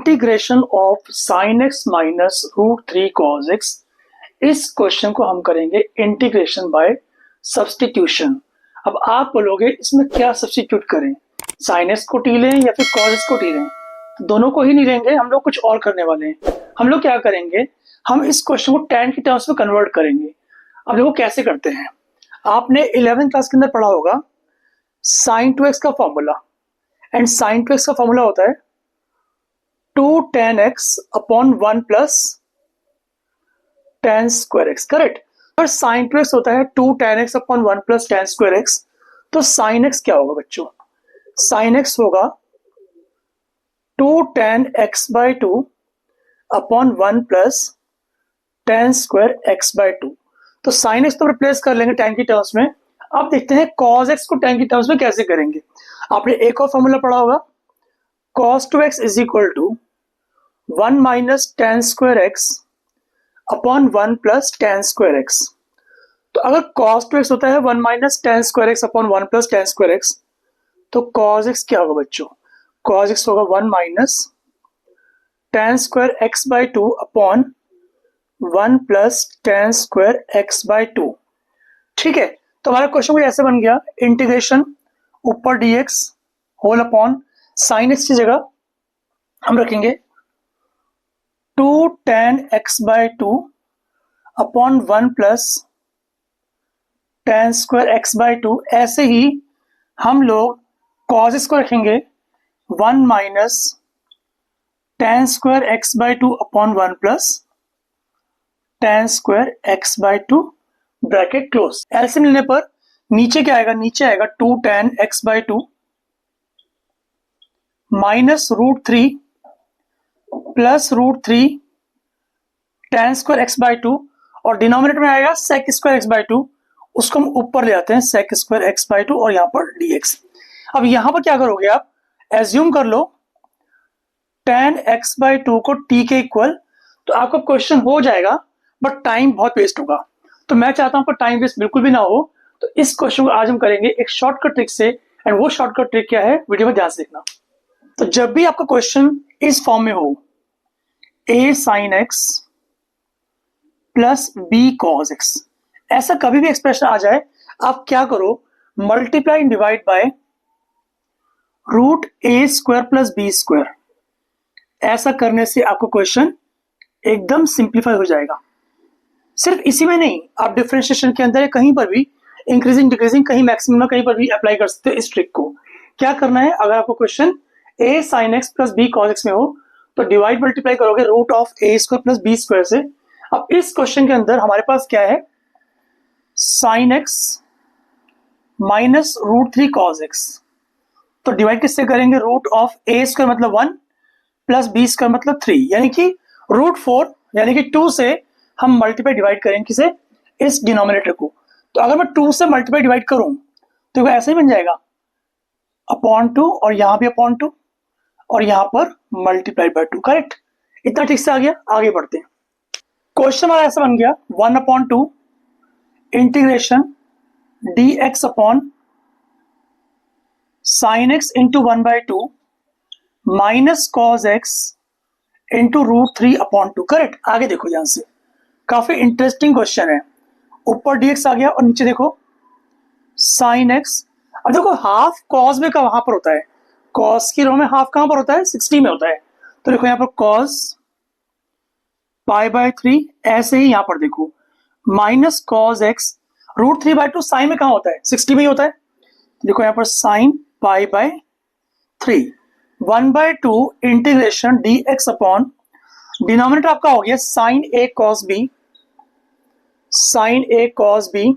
Integration of sine x minus root three cos x. इस question को हम करेंगे इंटीग्रेशन बाय सब्स्टिट्यूशन। अब आप बोलोगे इसमें क्या सब्स्टिट्यूट करें, साइन एक्स को टी लें या फिर कॉज एक्स को टी लें? तो दोनों को ही नहीं लेंगे, हम लोग कुछ और करने वाले हैं। हम लोग क्या करेंगे, हम इस क्वेश्चन को tan की टर्म्स में कन्वर्ट करेंगे। अब देखो कैसे करते हैं। आपने 11th क्लास के अंदर पढ़ा होगा साइन टू एक्स का formula, and sign to x का फॉर्मूला होता है 2 tan x upon 1 plus tan square x, correct. और साइन टू एक्स होता है 2 tan x upon 1 plus tan square x. तो साइन एक्स क्या होगा बच्चों? साइन एक्स होगा 2 tan x by 2 upon 1 plus tan square x by 2। तो sine x तो रिप्लेस कर लेंगे tan की टर्म्स में। अब देखते हैं कॉज एक्स को tan की टर्म्स में कैसे करेंगे। आपने एक और फॉर्मूला पढ़ा होगा, cos 2x is equal to 1 minus tan square x upon 1 plus tan square x. तो अगर cos 2x होता है 1 minus tan square x upon 1 plus tan square x, तो cos x क्या होगा बच्चों? cos x होगा 1 minus tan square x by 2 upon 1 plus tan square x by 2। ठीक है, तो हमारा क्वेश्चन कुछ ऐसे बन गया, इंटीग्रेशन ऊपर dx whole upon sine x की जगह हम रखेंगे 2 tan x by 2 upon 1 plus tan square x by 2। ऐसे ही हम लोग cos x को रखेंगे 1 minus tan square x by 2 upon 1 plus tan square x by 2 bracket close. LCM लेने पर नीचे क्या आएगा? नीचे आएगा 2 tan x by 2 minus root three plus root three tan square x by 2, और डिनोमिनेटर में आएगा sec स्क्वायर एक्स बाई 2। उसको हम ऊपर ले आते हैं sec स्क्वायर एक्स बाई 2 और यहाँ पर dx। अब यहाँ पर क्या करोगे आप, एज्यूम कर लो tan x बाई 2 को t के इक्वल, तो आपका क्वेश्चन हो जाएगा, बट टाइम बहुत वेस्ट होगा। तो मैं चाहता हूं टाइम वेस्ट बिल्कुल भी ना हो। तो इस क्वेश्चन को आज हम करेंगे एक शॉर्टकट ट्रिक से, एंड वो शॉर्टकट ट्रिक क्या है वीडियो में ध्यान से देखना। तो जब भी आपका क्वेश्चन इस फॉर्म में हो, a sin x plus b cos x, ऐसा कभी भी एक्सप्रेशन आ जाए, आप क्या करो, multiply divide by root a square plus b square. ऐसा करने से आपका क्वेश्चन एकदम सिंप्लीफाई हो जाएगा। सिर्फ इसी में नहीं, आप डिफरेंशिएशन के अंदर कहीं पर भी इंक्रीजिंग डिक्रीजिंग, कहीं मैक्सिमम में कहीं पर भी अप्लाई कर सकते हो इस ट्रिक को। क्या करना है, अगर आपको question a sin x plus b cos x में हो, तो डिवाइड मल्टीप्लाई करोगे root of a square plus b square से। अब इस क्वेश्चन के अंदर हमारे पास क्या है, sin x minus root three cos x। तो डिवाइड किससे करेंगे, रूट ऑफ a स्क्वायर मतलब 1 प्लस b स्क्वायर मतलब 3, यानी कि रूट 4 यानी कि 2 से हम मल्टीप्लाई डिवाइड करेंगे किसे, इस डिनोमिनेटर को। तो अगर मैं 2 से मल्टीप्लाई डिवाइड करूं तो ऐसा ही बन जाएगा अपॉन 2, और यहां भी अपॉन 2, और यहां पर मल्टीप्लाई बाय 2, करेक्ट। इतना ठीक से आ गया, आगे बढ़ते हैं। क्वेश्चन हमारा ऐसा बन गया 1 upon 2 integration dx upon sine x into 1 by 2 minus cos x into root 3 upon 2, correct. आगे देखो ध्यान से, काफी इंटरेस्टिंग क्वेश्चन है। ऊपर dx आ गया और नीचे देखो साइन एक्स। अब देखो हाफ कॉस में का वहां पर होता है, कॉस की रो में हाफ कहां पर होता है, 60 में होता है। तो देखो यहाँ पर कॉस पाई बाय 3, ऐसे ही यहाँ पर देखो minus cos x root 3 by 2, sine में कहां होता है, 60 में ही होता है। देखो यहाँ पर sine pi by 3 1 by 2 integration dx upon denominator आपका हो गया sine A cos B, sine A cos B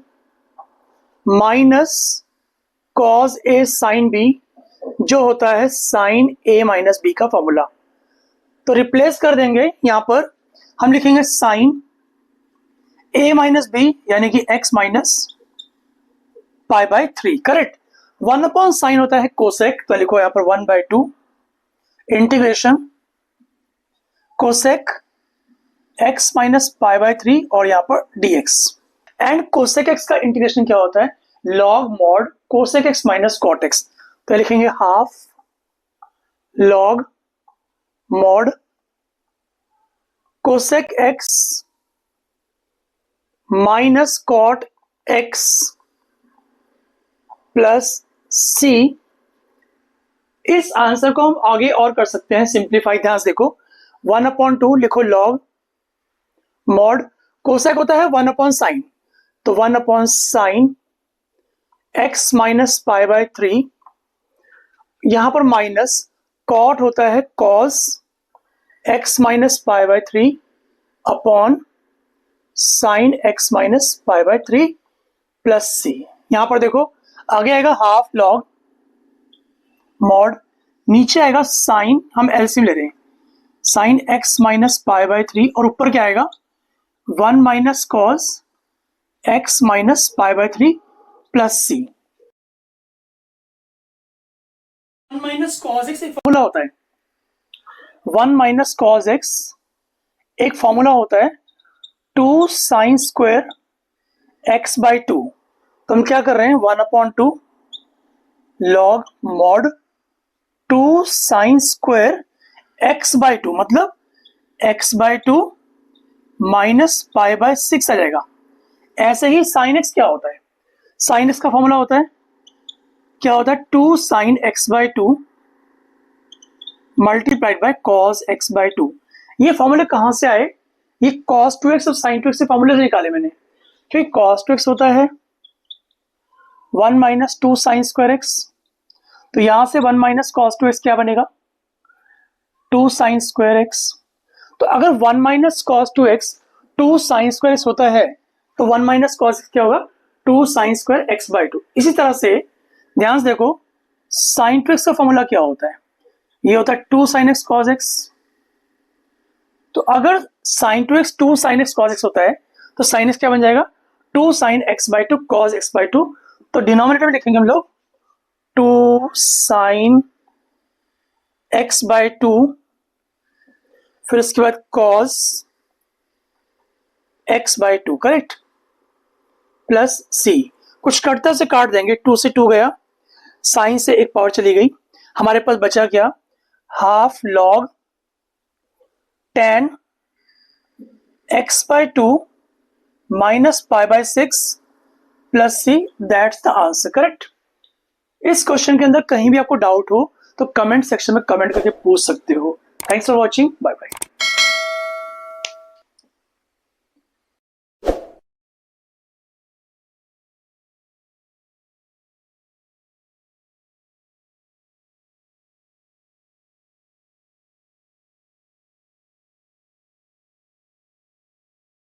minus cos A sine B, जो होता है साइन ए माइनस बी का फॉर्मूला। तो रिप्लेस कर देंगे, यहां पर हम लिखेंगे साइन ए माइनस बी यानी कि X minus pi by 3, correct. 1 upon sine होता है कोसेक, तो लिखो यहां पर 1 by 2 integration cosec x minus pi by 3 और यहां पर dx। एंड कोसेक x का इंटीग्रेशन क्या होता है, log mod cosec x minus cot x। तो लिखेंगे half log mod cosec X minus cot X plus C. इस आंसर को हम आगे और कर सकते हैं सिंप्लीफाई। ध्यान से देखो, 1/2 लिखो लॉग मॉड कोसेक होता है 1/sin, तो 1/sin x minus pi by 3, यहां पर माइनस कॉट होता है cos x minus pi by 3 upon sine x minus pi by 3 plus C. यहां पर देखो आगे आएगा हाफ लॉग मॉड, नीचे आएगा साइन, हम एलसीएम ले रहे हैं, sine x minus pi by 3 और ऊपर क्या आएगा 1 minus cos x minus pi by 3 plus C. 1 minus cos x एक फॉर्मूला होता है, 1 माइनस कॉस एक्स एक फॉर्मूला होता है 2 साइन स्क्वायर एक्स बाई 2। तो हम क्या कर रहे हैं 1/2 log mod 2 sine square x by 2, मतलब x by 2 minus pi by 6 आ जाएगा। ऐसे ही साइन एक्स क्या होता है, साइन एक्स का फॉर्मूला होता है, क्या होता है 2 sine x by 2 multiplied by cos x by 2। ये फॉर्मूले कहां से आए, ये cos 2x और sin 2x से फॉर्मूले से निकाले मैंने, क्योंकि cos 2x होता है 1 माइनस 2 साइन स्क्वायर एक्स, तो यहां से 1 माइनस cos 2x क्या बनेगा 2 साइन स्क्वायर एक्स। तो अगर 1 minus cos 2x 2 sine square x होता है तो 1 माइनस cos क्या होगा 2 साइन स्क्वायर एक्स बाई 2। इसी तरह से ध्यान से देखो sin 2x का फॉर्मूला क्या होता है, ये होता है 2 साइन एक्स cos x। तो अगर sin 2x 2 sine x cos x होता है तो sin x क्या बन जाएगा 2 sine x by 2 cos x by 2। तो डिनोमिनेटर में लिखेंगे हम लोग 2 साइन x बाई 2, फिर उसके बाद cos x by 2, correct, plus c। कुछ कटता से काट देंगे, 2 से 2 गया, साइन से एक पावर चली गई, हमारे पास बचा क्या half log tan x by 2 minus pi by 6 plus C. That's the answer, correct. इस क्वेश्चन के अंदर कहीं भी आपको डाउट हो तो कमेंट सेक्शन में कमेंट करके पूछ सकते हो। Thanks for watching, bye.